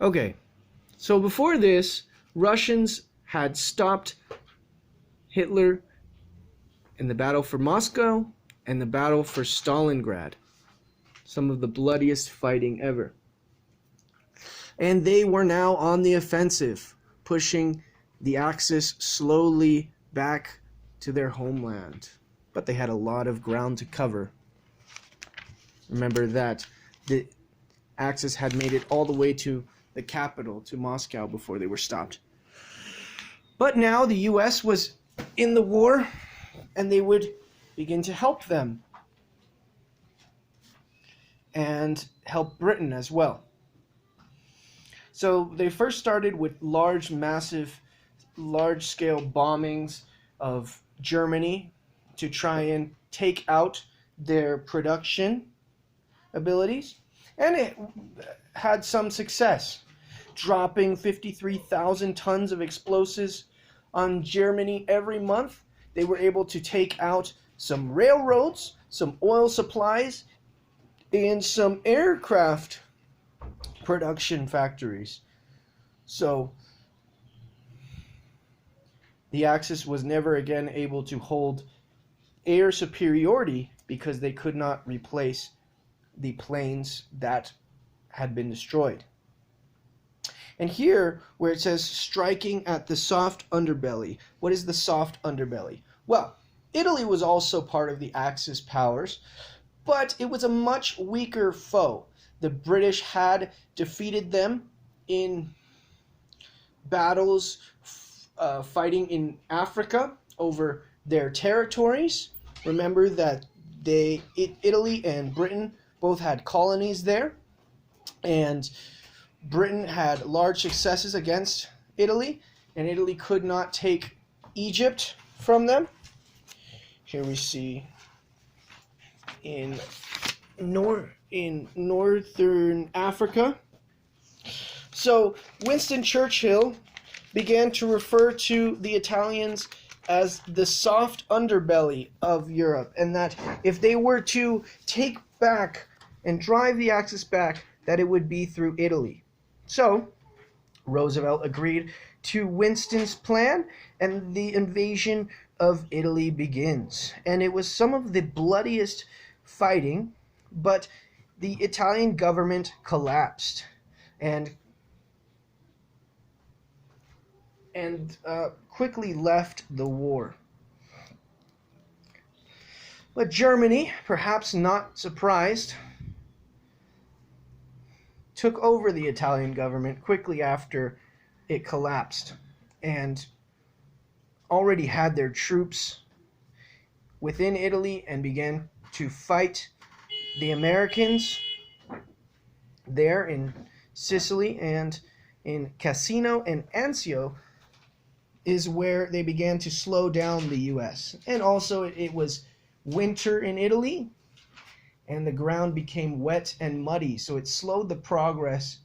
Okay, so before this, Russians had stopped Hitler in the battle for Moscow and the battle for Stalingrad, some of the bloodiest fighting ever. And they were now on the offensive, pushing the Axis slowly back to their homeland. But they had a lot of ground to cover. Remember that the Axis had made it all the way to the capital, to Moscow, before they were stopped. But now the US was in the war, and they would begin to help them and help Britain as well. So they first started with large-scale bombings of Germany to try and take out their production abilities, and it had some success, dropping 53,000 tons of explosives on Germany every month. They were able to take out some railroads, some oil supplies, and some aircraft production factories. So the Axis was never again able to hold air superiority because they could not replace the planes that had been destroyed. And here, where it says striking at the soft underbelly, what is the soft underbelly? Well, Italy was also part of the Axis powers, but it was a much weaker foe. The British had defeated them in battles fighting in Africa over their territories. Remember that Italy and Britain both had colonies there, and Britain had large successes against Italy, and Italy could not take Egypt from them. Here we see in northern Africa. So Winston Churchill began to refer to the Italians as the soft underbelly of Europe, and that if they were to take back and drive the Axis back, that it would be through Italy. So Roosevelt agreed to Winston's plan, and the invasion of Italy begins. And it was some of the bloodiest fighting, but the Italian government collapsed and quickly left the war. But Germany, perhaps not surprised, took over the Italian government quickly after it collapsed, and already had their troops within Italy and began to fight the Americans there in Sicily, and in Cassino and Anzio is where they began to slow down the US. And also it was winter in Italy, and the ground became wet and muddy, so it slowed the progress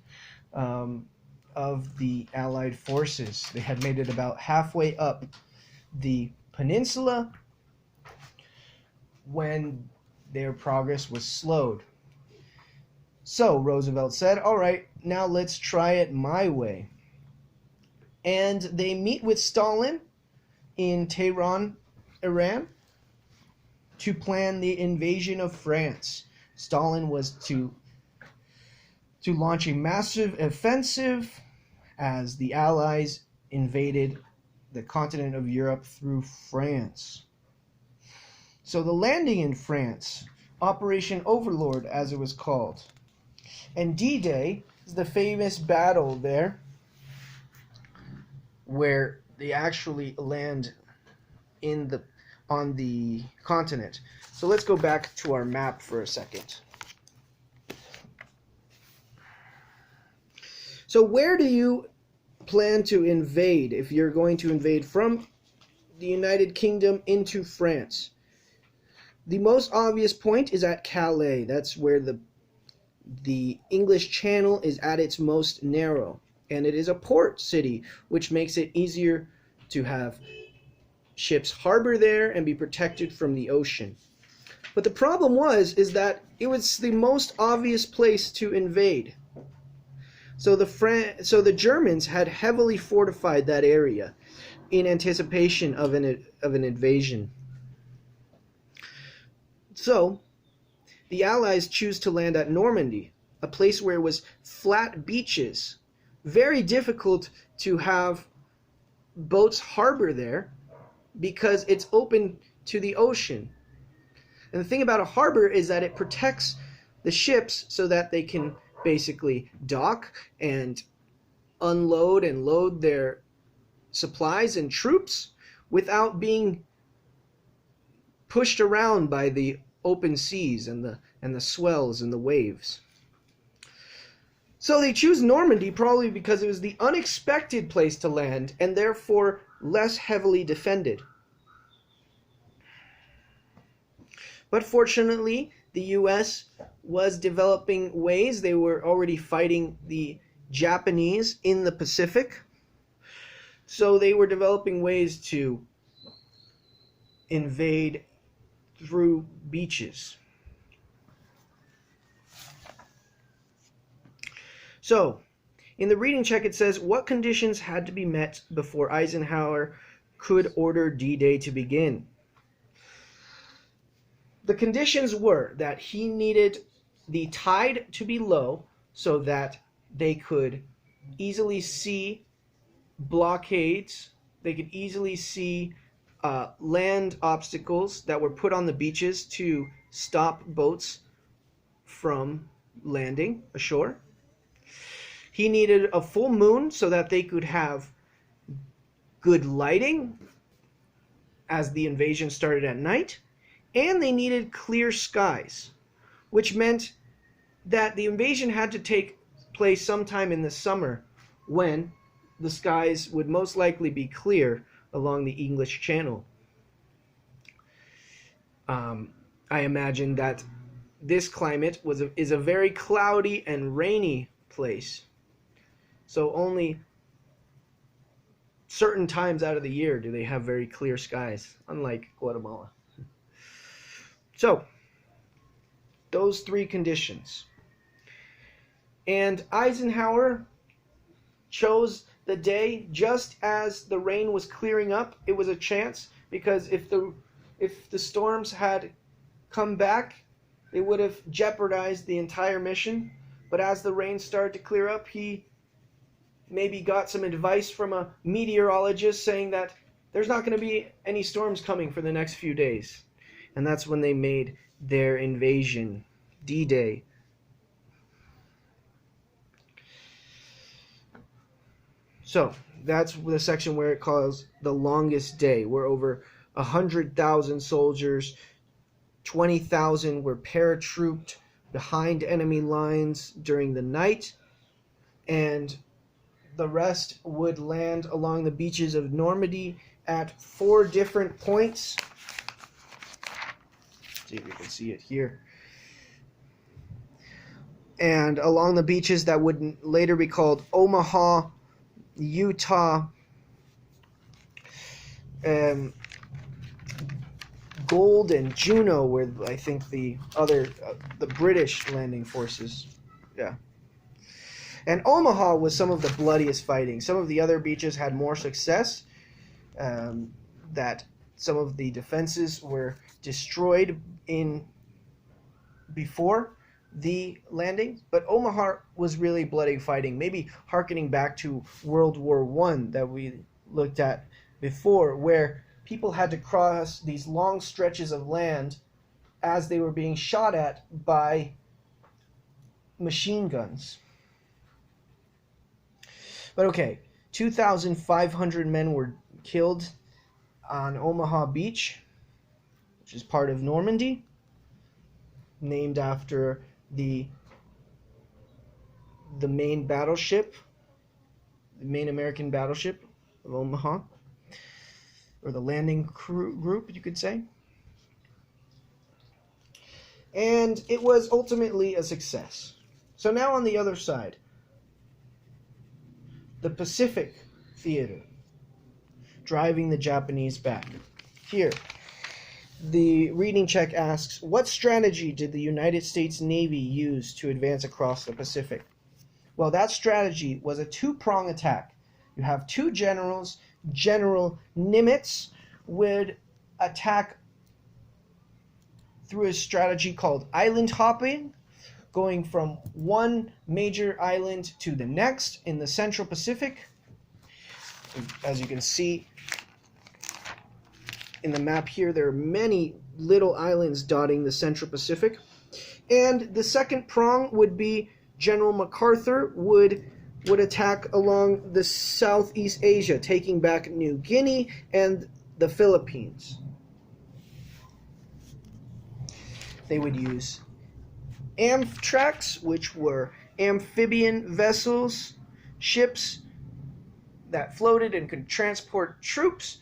of the Allied forces. They had made it about halfway up the peninsula when their progress was slowed. So Roosevelt said, all right, now let's try it my way. And they meet with Stalin in Tehran, Iran, to plan the invasion of France. Stalin was to launch a massive offensive as the Allies invaded the continent of Europe through France. So the landing in France, Operation Overlord as it was called, and D-Day is the famous battle there where they actually land on the continent. So let's go back to our map for a second. So where do you plan to invade if you're going to invade from the United Kingdom into France? The most obvious point is at Calais. That's where the English Channel is at its most narrow, and it is a port city, which makes it easier to have ships harbor there and be protected from the ocean. But the problem is that it was the most obvious place to invade. So the Germans had heavily fortified that area in anticipation of an invasion. So the Allies choose to land at Normandy, a place where it was flat beaches, very difficult to have boats harbor there because it's open to the ocean. And the thing about a harbor is that it protects the ships so that they can basically dock and unload and load their supplies and troops without being pushed around by the open seas and the swells and the waves. So they choose Normandy probably because it was the unexpected place to land and therefore less heavily defended. But fortunately, the US was developing ways. They were already fighting the Japanese in the Pacific. So they were developing ways to invade through beaches. So, in the reading check it says, what conditions had to be met before Eisenhower could order D-Day to begin? The conditions were that he needed the tide to be low so that they could easily see blockades, they could easily see land obstacles that were put on the beaches to stop boats from landing ashore. He needed a full moon so that they could have good lighting as the invasion started at night. And they needed clear skies, which meant that the invasion had to take place sometime in the summer when the skies would most likely be clear along the English Channel. I imagine that this climate is a very cloudy and rainy place. So only certain times out of the year do they have very clear skies, unlike Guatemala. So, those three conditions. And Eisenhower chose the day just as the rain was clearing up. It was a chance, because if the storms had come back, it would have jeopardized the entire mission. But as the rain started to clear up, he maybe got some advice from a meteorologist saying that there's not going to be any storms coming for the next few days. And that's when they made their invasion, D-Day. So, that's the section where it calls the longest day, where over 100,000 soldiers, 20,000 were paratrooped behind enemy lines during the night, and the rest would land along the beaches of Normandy at 4 different points. Let's see if you can see it here. And along the beaches that would later be called Omaha, Utah, Gold, and Juneau were, I think, the other, the British landing forces. Yeah. And Omaha was some of the bloodiest fighting. Some of the other beaches had more success, that some of the defenses were destroyed before the landing, but Omaha was really bloody fighting, maybe hearkening back to World War I that we looked at before, where people had to cross these long stretches of land as they were being shot at by machine guns. But okay, 2,500 men were killed on Omaha Beach, which is part of Normandy, named after the main battleship, the main American battleship of Omaha, or the landing group, you could say. And it was ultimately a success. So now on the other side, the Pacific Theater, driving the Japanese back. Here, the reading check asks, what strategy did the United States Navy use to advance across the Pacific? Well, that strategy was a two-prong attack. You have two generals. General Nimitz would attack through a strategy called island hopping, going from one major island to the next in the Central Pacific. As you can see in the map here, there are many little islands dotting the Central Pacific. And the second prong would be General MacArthur would attack along the Southeast Asia, taking back New Guinea and the Philippines. They would use Amtracs, which were amphibian vessels, ships that floated and could transport troops,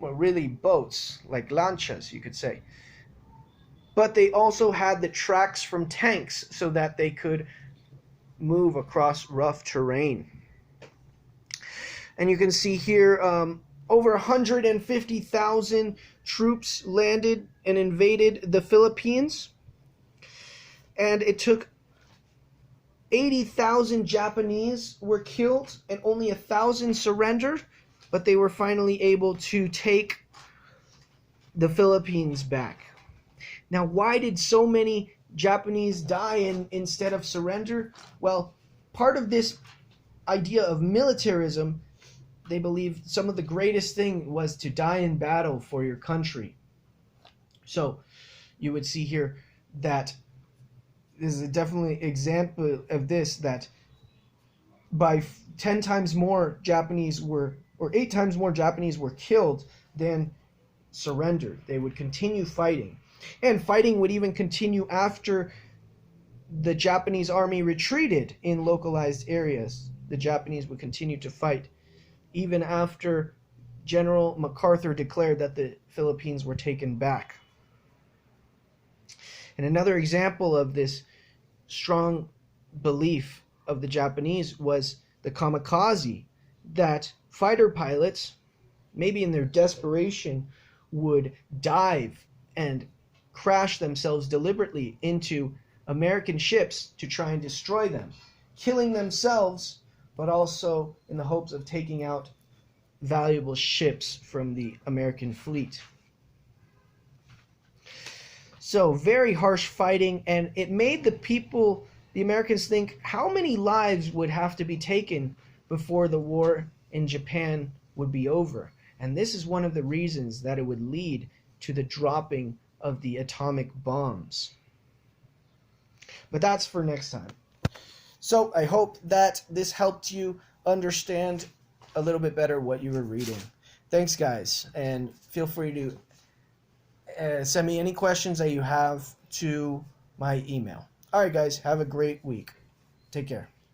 well, really boats, like lanchas, you could say. But they also had the tracks from tanks so that they could move across rough terrain. And you can see here over 150,000 troops landed and invaded the Philippines. And it took 80,000 Japanese were killed and only 1,000 surrendered, but they were finally able to take the Philippines back. Now, why did so many Japanese die instead of surrender? Well, part of this idea of militarism, they believed some of the greatest thing was to die in battle for your country. So you would see here that this is definitely an example of this, that by 10 times more Japanese were, or 8 times more Japanese were killed than surrendered. They would continue fighting. And fighting would even continue after the Japanese army retreated in localized areas. The Japanese would continue to fight even after General MacArthur declared that the Philippines were taken back. And another example of this strong belief of the Japanese was the kamikaze, that fighter pilots, maybe in their desperation, would dive and crash themselves deliberately into American ships to try and destroy them, killing themselves, but also in the hopes of taking out valuable ships from the American fleet. So very harsh fighting, and it made the Americans think, how many lives would have to be taken before the war in Japan would be over? And this is one of the reasons that it would lead to the dropping of the atomic bombs. But that's for next time. So I hope that this helped you understand a little bit better what you were reading. Thanks, guys, and feel free to send me any questions that you have to my email. All right, guys, have a great week. Take care.